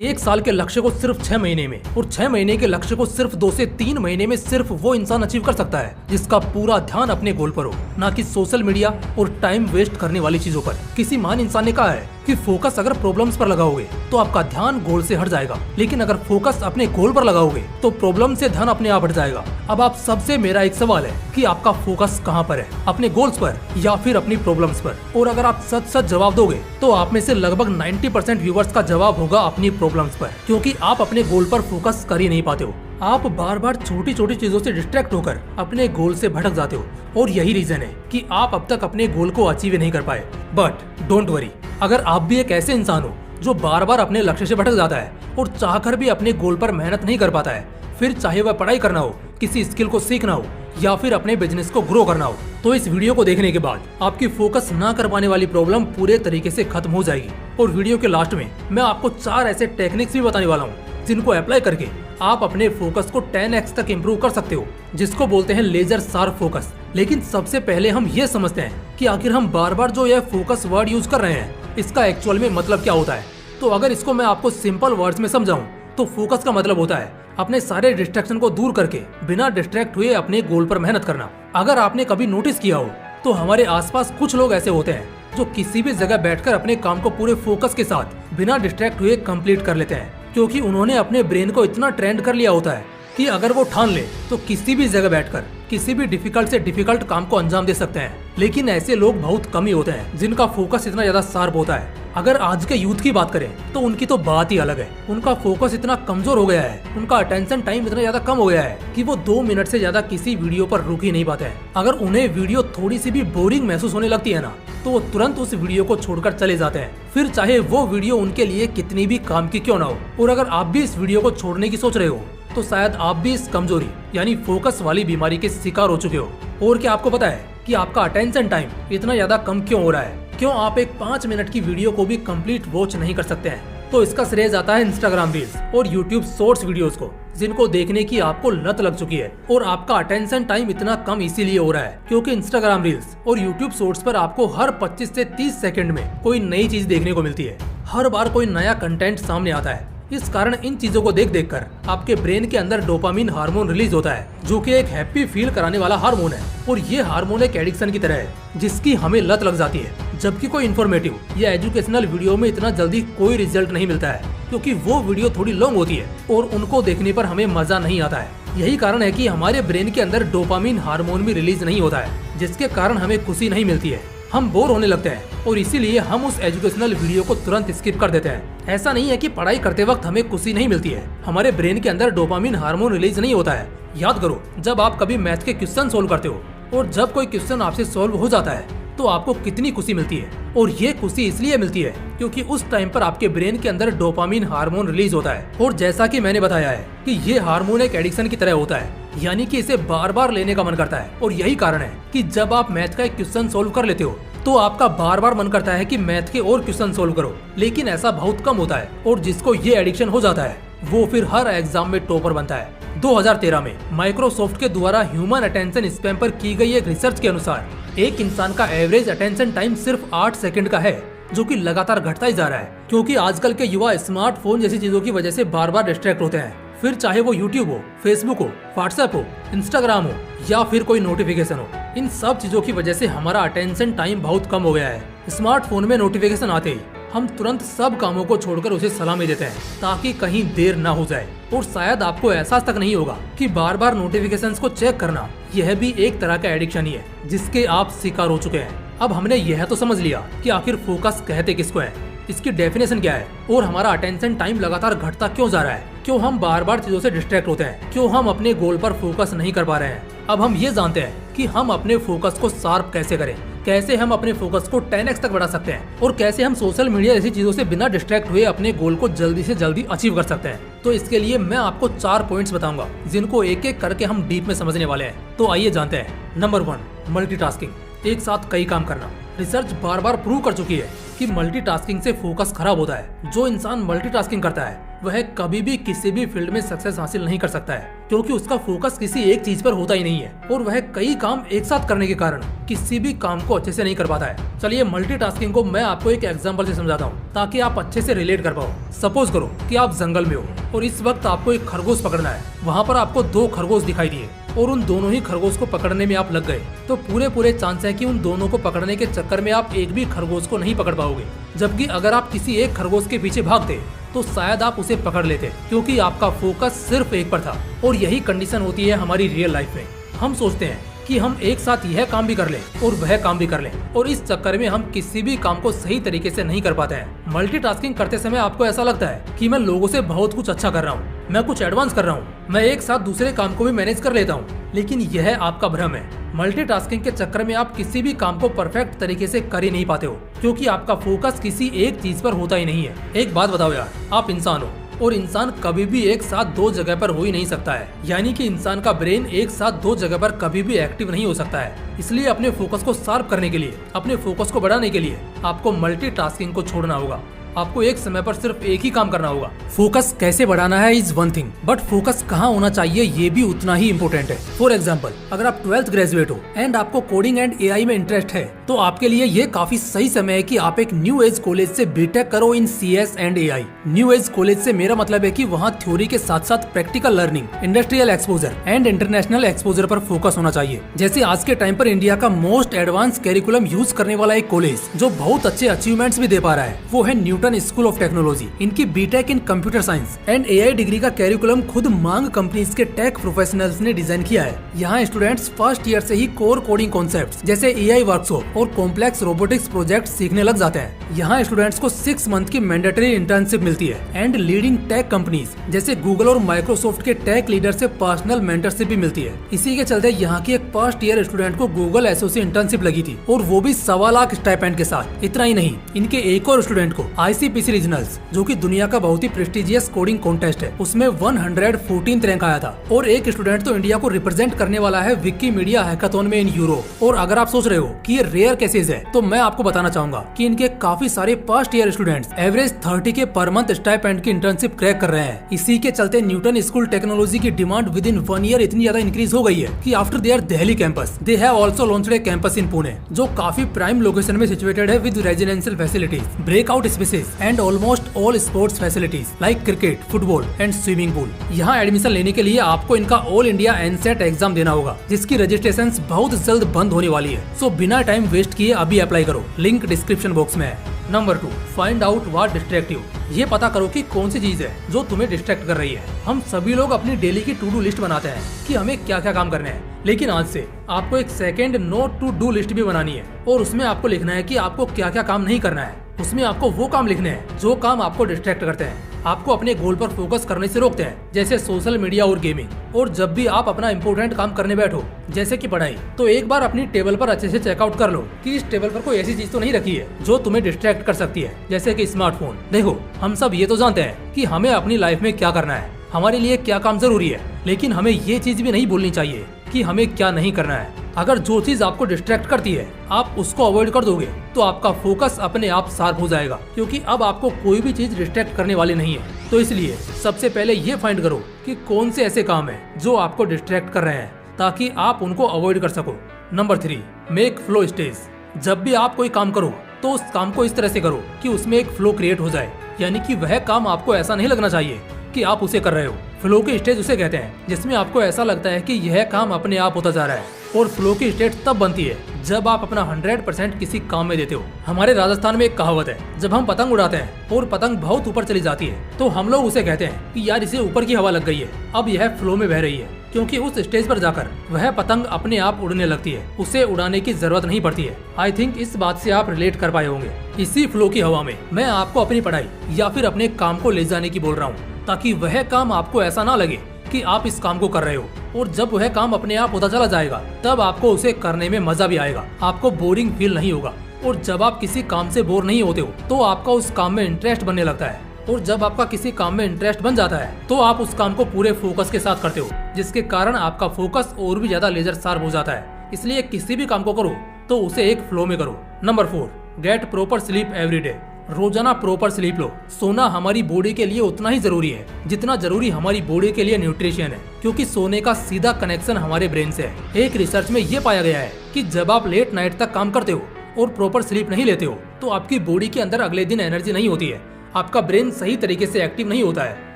एक साल के लक्ष्य को सिर्फ 6 महीने में और 6 महीने के लक्ष्य को सिर्फ 2 से 3 महीने में सिर्फ वो इंसान अचीव कर सकता है जिसका पूरा ध्यान अपने गोल पर हो, ना कि सोशल मीडिया और टाइम वेस्ट करने वाली चीजों पर। किसी महान इंसान ने कहा है कि फोकस अगर प्रॉब्लम्स पर लगाओगे तो आपका ध्यान गोल से हट जाएगा, लेकिन अगर फोकस अपने गोल पर लगाओगे तो प्रॉब्लम से ध्यान अपने आप हट जाएगा। अब आप सबसे मेरा एक सवाल है कि आपका फोकस कहाँ पर है, अपने गोल्स पर या फिर अपनी प्रॉब्लम्स पर? और अगर आप सच सच जवाब दोगे तो आप में से लगभग 90% व्यूवर्स का जवाब होगा अपनी प्रॉब्लम्स पर, क्योंकि आप अपने गोल पर फोकस कर ही नहीं पाते हो। आप बार बार छोटी छोटी चीजों से डिस्ट्रैक्ट होकर अपने गोल से भटक जाते हो और यही रीजन है कि आप अब तक अपने गोल को अचीव नहीं कर पाए। बट डोंट वरी, अगर आप भी एक ऐसे इंसान हो जो बार बार अपने लक्ष्य से भटक जाता है और चाहकर भी अपने गोल पर मेहनत नहीं कर पाता है, फिर चाहे वह पढ़ाई करना हो, किसी स्किल को सीखना हो या फिर अपने बिजनेस को ग्रो करना हो, तो इस वीडियो को देखने के बाद आपकी फोकस ना कर पाने वाली प्रॉब्लम पूरे तरीके से खत्म हो जाएगी। और वीडियो के लास्ट में मैं आपको 4 ऐसे टेक्निक्स भी बताने वाला हूँ जिनको अप्लाई करके आप अपने फोकस को 10x तक इम्प्रूव कर सकते हो, जिसको बोलते हैं लेजर शार्प फोकस। लेकिन सबसे पहले हम ये समझते हैं कि आखिर हम बार बार जो यह फोकस वर्ड यूज कर रहे हैं इसका एक्चुअल में मतलब क्या होता है। तो अगर इसको मैं आपको सिंपल वर्ड्स में समझाऊं तो फोकस का मतलब होता है अपने सारे डिस्ट्रैक्शन को दूर करके बिना डिस्ट्रैक्ट हुए अपने गोल पर मेहनत करना। अगर आपने कभी नोटिस किया हो तो हमारे आसपास कुछ लोग ऐसे होते हैं जो किसी भी जगह बैठकर अपने काम को पूरे फोकस के साथ बिना डिस्ट्रैक्ट हुए कंप्लीट कर लेते हैं, क्योंकि उन्होंने अपने ब्रेन को इतना ट्रेंड कर लिया होता है कि अगर वो ठान ले तो किसी भी जगह बैठकर किसी भी डिफिकल्ट से डिफिकल्ट काम को अंजाम दे सकते हैं। लेकिन ऐसे लोग बहुत कम ही होते हैं जिनका फोकस इतना ज्यादा शार्प होता है। अगर आज के यूथ की बात करें तो उनकी तो बात ही अलग है। उनका फोकस इतना कमजोर हो गया है, उनका अटेंशन टाइम इतना ज्यादा कम हो गया है कि वो 2 मिनट से ज्यादा किसी वीडियो पर रुक ही नहीं पाते हैं। अगर उन्हें वीडियो थोड़ी सी भी बोरिंग महसूस होने लगती है ना, तो वो तुरंत उस वीडियो को छोड़कर चले जाते हैं, फिर चाहे वो वीडियो उनके लिए कितनी भी काम की क्यों ना हो। और अगर आप भी इस वीडियो को छोड़ने की सोच रहे हो तो शायद आप भी इस कमजोरी यानी फोकस वाली बीमारी के शिकार हो चुके हो। और क्या आपको पता है कि आपका अटेंशन टाइम इतना ज्यादा कम क्यों हो रहा है? क्यों आप एक 5 मिनट की वीडियो को भी कंप्लीट वॉच नहीं कर सकते हैं? तो इसका श्रेय जाता है इंस्टाग्राम रील्स और यूट्यूब शॉर्ट्स वीडियोस को, जिनको देखने की आपको लत लग चुकी है। और आपका अटेंशन टाइम इतना कम इसीलिए हो रहा है क्योंकि इंस्टाग्राम रील्स और यूट्यूब शॉर्ट्स पर आपको हर 25 से 30 सेकंड में कोई नई चीज देखने को मिलती है। हर बार कोई नया कंटेंट सामने आता है। इस कारण इन चीजों को देख देख कर आपके ब्रेन के अंदर डोपामिन हार्मोन रिलीज होता है, जो कि एक हैप्पी फील कराने वाला हार्मोन है। और ये हार्मोन एक एडिक्शन की तरह है जिसकी हमें लत लग जाती है। जबकि कोई इन्फॉर्मेटिव या एजुकेशनल वीडियो में इतना जल्दी कोई रिजल्ट नहीं मिलता है, क्योंकि वो वीडियो थोड़ी लॉन्ग होती है और उनको देखने पर हमें मजा नहीं आता है। यही कारण है कि हमारे ब्रेन के अंदर डोपामिन हार्मोन भी रिलीज नहीं होता है, जिसके कारण हमें खुशी नहीं मिलती है। हम बोर होने लगते हैं और इसीलिए हम उस एजुकेशनल वीडियो को तुरंत स्किप कर देते हैं। ऐसा नहीं है कि पढ़ाई करते वक्त हमें खुशी नहीं मिलती है, हमारे ब्रेन के अंदर डोपामिन हार्मोन रिलीज नहीं होता है। याद करो, जब आप कभी मैथ के क्वेश्चन सोल्व करते हो और जब कोई क्वेश्चन आपसे सोल्व हो जाता है तो आपको कितनी खुशी मिलती है। और ये खुशी इसलिए मिलती है क्योंकि उस टाइम पर आपके ब्रेन के अंदर डोपामिन हार्मोन रिलीज होता है। और जैसा कि मैंने बताया है कि ये हार्मोन एक एडिक्शन की तरह होता है, यानी कि इसे बार बार लेने का मन करता है। और यही कारण है कि जब आप मैथ का एक क्वेश्चन सोल्व कर लेते हो तो आपका बार बार मन करता है कि मैथ के और क्वेश्चन सोल्व करो। लेकिन ऐसा बहुत कम होता है, और जिसको ये एडिक्शन हो जाता है वो फिर हर एग्जाम में टॉपर बनता है। 2013 में माइक्रोसॉफ्ट के द्वारा ह्यूमन अटेंशन स्पैन पर की गई एक रिसर्च के अनुसार एक इंसान का एवरेज अटेंशन टाइम सिर्फ 8 सेकंड का है, जो कि लगातार घटता ही जा रहा है। क्योंकि आजकल के युवा स्मार्टफोन जैसी चीजों की वजह से बार बार डिस्ट्रैक्ट होते हैं, फिर चाहे वो यूट्यूब हो, फेसबुक हो, व्हाट्सएप हो, इंस्टाग्राम हो या फिर कोई नोटिफिकेशन हो। इन सब चीजों की वजह से हमारा अटेंशन टाइम बहुत कम हो गया है। स्मार्टफोन में नोटिफिकेशन आते ही हम तुरंत सब कामों को छोड़कर उसे सलामी देते हैं ताकि कहीं देर ना हो जाए। और शायद आपको एहसास तक नहीं होगा कि बार बार नोटिफिकेशंस को चेक करना यह भी एक तरह का एडिक्शन ही है जिसके आप शिकार हो चुके हैं। अब हमने यह तो समझ लिया कि आखिर फोकस कहते किसको है, इसकी डेफिनेशन क्या है और हमारा अटेंशन टाइम लगातार घटता क्यों जा रहा है, क्यों हम बार बार चीजों से डिस्ट्रैक्ट होते हैं, क्यों हम अपने गोल पर फोकस नहीं कर पा रहे हैं। अब हम ये जानते हैं कि हम अपने फोकस को शार्प कैसे करें, कैसे हम अपने फोकस को 10x तक बढ़ा सकते हैं और कैसे हम सोशल मीडिया जैसी चीजों से बिना डिस्ट्रैक्ट हुए अपने गोल को जल्दी से जल्दी अचीव कर सकते हैं। तो इसके लिए मैं आपको 4 पॉइंट्स बताऊंगा जिनको एक एक करके हम डीप में समझने वाले हैं। तो आइए जानते हैं। नंबर 1, मल्टीटास्किंग, एक साथ कई काम करना। रिसर्च बार बार प्रूव कर चुकी है कि मल्टीटास्किंग से फोकस खराब होता है। जो इंसान मल्टीटास्किंग करता है वह कभी भी किसी भी फील्ड में सक्सेस हासिल नहीं कर सकता है, क्योंकि उसका फोकस किसी एक चीज पर होता ही नहीं है और वह कई काम एक साथ करने के कारण किसी भी काम को अच्छे से नहीं कर पाता है। चलिए मल्टीटास्किंग को मैं आपको एक एग्जांपल से समझाता हूँ ताकि आप अच्छे से रिलेट कर पाओ। सपोज करो कि आप जंगल में हो और इस वक्त आपको एक खरगोश पकड़ना है। वहाँ पर आपको 2 खरगोश दिखाई दिए और उन दोनों ही खरगोश को पकड़ने में आप लग गए, तो पूरे चांस है कि उन दोनों को पकड़ने के चक्कर में आप एक भी खरगोश को नहीं पकड़ पाओगे। जबकि अगर आप किसी एक खरगोश के पीछे भागते तो शायद आप उसे पकड़ लेते, क्योंकि आपका फोकस सिर्फ एक पर था। और यही कंडीशन होती है हमारी रियल लाइफ में। हम सोचते हैं कि हम एक साथ यह काम भी कर लें और वह काम भी कर लें, और इस चक्कर में हम किसी भी काम को सही तरीके से नहीं कर पाते हैं। मल्टीटास्किंग करते समय आपको ऐसा लगता है कि मैं लोगों से बहुत कुछ अच्छा कर रहा हूँ, मैं कुछ एडवांस कर रहा हूँ, मैं एक साथ दूसरे काम को भी मैनेज कर लेता हूँ, लेकिन यह आपका भ्रम है। मल्टीटास्किंग के चक्कर में आप किसी भी काम को परफेक्ट तरीके से कर ही नहीं पाते हो, क्योंकि आपका फोकस किसी एक चीज पर होता ही नहीं है। एक बात बताओ यार, आप इंसान हो और इंसान कभी भी एक साथ 2 जगह पर हो ही नहीं सकता है, यानी कि इंसान का ब्रेन एक साथ 2 जगह पर कभी भी एक्टिव नहीं हो सकता है। इसलिए अपने फोकस को शार्प करने के लिए, अपने फोकस को बढ़ाने के लिए आपको मल्टीटास्किंग को छोड़ना होगा। आपको एक समय पर सिर्फ एक ही काम करना होगा। फोकस कैसे बढ़ाना है is one thing, but focus कहाँ होना चाहिए ये भी उतना ही इम्पोर्टेंट है। फॉर एग्जाम्पल, अगर आप 12th ग्रेजुएट हो एंड आपको कोडिंग एंड एआई में इंटरेस्ट है, तो आपके लिए ये काफी सही समय है कि आप एक न्यू एज कॉलेज से बीटेक करो इन CS and AI। New age college से मेरा मतलब है कि वहाँ थ्योरी के साथ साथ practical learning, industrial exposure and international exposure पर फोकस होना चाहिए। जैसे आज के टाइम पर इंडिया का मोस्ट एडवांस कैरिकुलम यूज करने वाला एक कॉलेज जो बहुत अच्छे अचीवमेंट्स भी दे पा रहा है, वो है न्यूटन स्कूल ऑफ टेक्नोलॉजी। इनकी BTech in computer science and AI degree का कैरिकुलम खुद मांग कंपनीज के टेक प्रोफेशनल्स ने डिजाइन किया है। यहाँ स्टूडेंट्स फर्स्ट ईयर से ही कोर कोडिंग कॉन्सेप्ट्स जैसे AI वर्कशॉप और कॉम्प्लेक्स रोबोटिक्स प्रोजेक्ट सीखने लग जाते हैं। यहाँ स्टूडेंट्स को 6 मंथ की मैंडेटरी इंटर्नशिप मिलती है एंड लीडिंग टेक कंपनीज जैसे गूगल और माइक्रोसॉफ्ट के टेक लीडर से पर्सनल मेंटरशिप भी मिलती है। इसी के चलते यहाँ की एक फर्स्ट ईयर स्टूडेंट को गूगल एसोसिएट इंटर्नशिप लगी थी, और वो भी 1.25 लाख स्टाइपेंड के साथ। इतना ही नहीं, इनके एक और स्टूडेंट को ICPC रीजनल्स, जो कि दुनिया का बहुत ही प्रेस्टिजियस कोडिंग कॉन्टेस्ट है, उसमें 114th रैंक आया था। और एक स्टूडेंट तो इंडिया को रिप्रेजेंट करने वाला है विकिमीडिया हैकाथॉन में इन यूरोप। और अगर आप सोच रहे हो कि ये रेयर केसेस है, तो मैं आपको बताना चाहूंगा कि इनके काफी सारे फर्स्ट ईयर स्टूडेंट्स एवरेज 30 के पर मंथ स्टाइपेंड की इंटर्नशिप क्रैक कर रहे हैं। इसी के चलते न्यूटन स्कूल टेक्नोलॉजी की डिमांड विद इन 1 ईयर इतनी ज्यादा इंक्रीज हो गई है कि after their Delhi campus they have also launched A campus इन पुणे, जो काफी प्राइम लोकेशन में सिचुएटेड है with residential facilities, breakout spaces and almost all sports facilities like cricket, football and swimming pool. यहाँ एडमिशन लेने के लिए आपको इनका ऑल इंडिया एनसेट एग्जाम देना होगा, जिसकी रजिस्ट्रेशन बहुत जल्द बंद होने वाली है। सो बिना टाइम वेस्ट किए अभी अप्लाई करो, लिंक डिस्क्रिप्शन बॉक्स में है। Number 2, find out what distract you. ये पता करो कि कौन सी चीज है जो तुम्हें डिस्ट्रैक्ट कर रही है। हम सभी लोग अपनी डेली की टू डू लिस्ट बनाते हैं कि हमें क्या क्या काम करने हैं, लेकिन आज से आपको एक second note to do list भी बनानी है, और उसमें आपको लिखना है कि आपको क्या क्या काम नहीं करना है। उसमें आपको वो काम लिखने हैं जो काम आपको डिस्ट्रैक्ट करते हैं, आपको अपने गोल पर फोकस करने से रोकते हैं, जैसे सोशल मीडिया और गेमिंग। और जब भी आप अपना इंपॉर्टेंट काम करने बैठो, जैसे कि पढ़ाई, तो एक बार अपनी टेबल पर अच्छे से चेकआउट कर लो कि इस टेबल पर कोई ऐसी चीज तो नहीं रखी है जो तुम्हें डिस्ट्रैक्ट कर सकती है, जैसे कि स्मार्टफोन। देखो, हम सब ये तो जानते हैं कि हमें अपनी लाइफ में क्या करना है, हमारे लिए क्या काम जरूरी है, लेकिन हमें ये चीज भी नहीं भूलनी चाहिए कि हमें क्या नहीं करना है। अगर जो चीज आपको डिस्ट्रैक्ट करती है आप उसको अवॉइड कर दोगे, तो आपका फोकस अपने आप शार्प हो जाएगा, क्योंकि अब आपको कोई भी चीज डिस्ट्रैक्ट करने वाली नहीं है। तो इसलिए सबसे पहले ये फाइंड करो कि कौन से ऐसे काम है जो आपको डिस्ट्रैक्ट कर रहे हैं, ताकि आप उनको अवॉइड कर सको। Number 3, make flow stage. जब भी आप कोई काम करो तो उस काम को इस तरह से करो कि उसमें एक फ्लो क्रिएट हो जाए, यानी कि वह काम आपको ऐसा नहीं लगना चाहिए कि आप उसे कर रहे हो। फ्लो की स्टेज उसे कहते हैं जिसमें आपको ऐसा लगता है कि यह काम अपने आप होता जा रहा है। और फ्लो की स्टेट तब बनती है जब आप अपना 100% किसी काम में देते हो। हमारे राजस्थान में एक कहावत है, जब हम पतंग उड़ाते हैं और पतंग बहुत ऊपर चली जाती है, तो हम लोग उसे कहते हैं कि यार इसे ऊपर की हवा लग गई है, अब यह फ्लो में बह रही है, क्योंकि उस स्टेज पर जाकर वह पतंग अपने आप उड़ने लगती है, उसे उड़ाने की जरूरत नहीं पड़ती है। आई थिंक इस बात से आप रिलेट कर पाए होंगे। इसी फ्लो की हवा में मैं आपको अपनी पढ़ाई या फिर अपने काम को ले जाने की बोल रहा हूँ, ताकि वह काम आपको ऐसा ना लगे कि आप इस काम को कर रहे हो, और जब वह काम अपने आप होता चला जाएगा तब आपको उसे करने में मजा भी आएगा, आपको बोरिंग फील नहीं होगा। और जब आप किसी काम से बोर नहीं होते हो तो आपका उस काम में इंटरेस्ट बनने लगता है, और जब आपका किसी काम में इंटरेस्ट बन जाता है तो आप उस काम को पूरे फोकस के साथ करते हो, जिसके कारण आपका फोकस और भी ज्यादा लेजर शार्प हो जाता है। इसलिए किसी भी काम को करो तो उसे एक फ्लो में करो। Number 4, get proper sleep every day. रोजाना प्रॉपर स्लीप लो। सोना हमारी बॉडी के लिए उतना ही जरूरी है जितना जरूरी हमारी बॉडी के लिए न्यूट्रिशन है, क्योंकि सोने का सीधा कनेक्शन हमारे ब्रेन से है। एक रिसर्च में ये पाया गया है कि जब आप लेट नाइट तक काम करते हो और प्रॉपर स्लीप नहीं लेते हो तो आपकी बॉडी के अंदर अगले दिन एनर्जी नहीं होती है, आपका ब्रेन सही तरीके से एक्टिव नहीं होता है,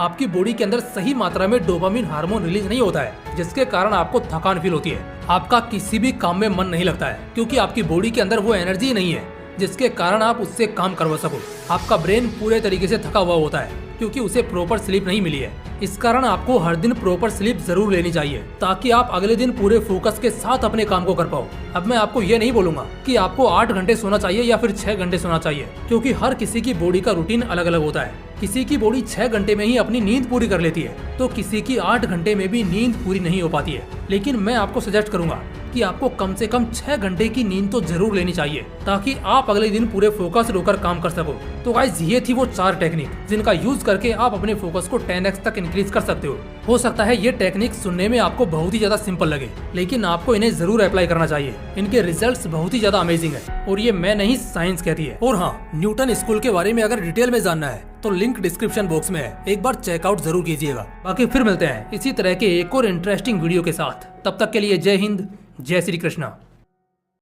आपकी बॉडी के अंदर सही मात्रा में डोपामिन हार्मोन रिलीज नहीं होता है, जिसके कारण आपको थकान फील होती है, आपका किसी भी काम में मन नहीं लगता है, क्योंकि आपकी बॉडी के अंदर वो एनर्जी नहीं है जिसके कारण आप उससे काम करवा सको। आपका ब्रेन पूरे तरीके से थका हुआ होता है क्योंकि उसे प्रॉपर स्लीप नहीं मिली है। इस कारण आपको हर दिन प्रॉपर स्लीप जरूर लेनी चाहिए ताकि आप अगले दिन पूरे फोकस के साथ अपने काम को कर पाओ। अब मैं आपको ये नहीं बोलूंगा कि आपको 8 घंटे सोना चाहिए या फिर 6 घंटे सोना चाहिए, क्योंकि हर किसी की बॉडी का रूटीन अलग अलग होता है। किसी की बॉडी 6 घंटे में ही अपनी नींद पूरी कर लेती है तो किसी की 8 घंटे में भी नींद पूरी नहीं हो पाती है। लेकिन मैं आपको सजेस्ट करूंगा कि आपको कम से कम 6 घंटे की नींद तो जरूर लेनी चाहिए ताकि आप अगले दिन पूरे फोकस होकर काम कर सको। तो गाइस ये थी वो 4 टेक्निक जिनका यूज करके आप अपने फोकस को 10x तक इंक्रीज कर सकते हो सकता है ये टेक्निक सुनने में आपको बहुत ही ज्यादा सिंपल लगे, लेकिन आपको इन्हें जरूर अप्लाई करना चाहिए। इनके रिजल्ट्स बहुत ही ज्यादा अमेजिंग है और ये मैं नहीं साइंस कहती है। और हाँ, न्यूटन स्कूल के बारे में अगर डिटेल में जानना है तो लिंक डिस्क्रिप्शन बॉक्स में है, एक बार चेकआउट जरूर कीजिएगा। बाकी फिर मिलते हैं इसी तरह के एक और इंटरेस्टिंग वीडियो के साथ। तब तक के लिए जय हिंद, जय श्री कृष्णा।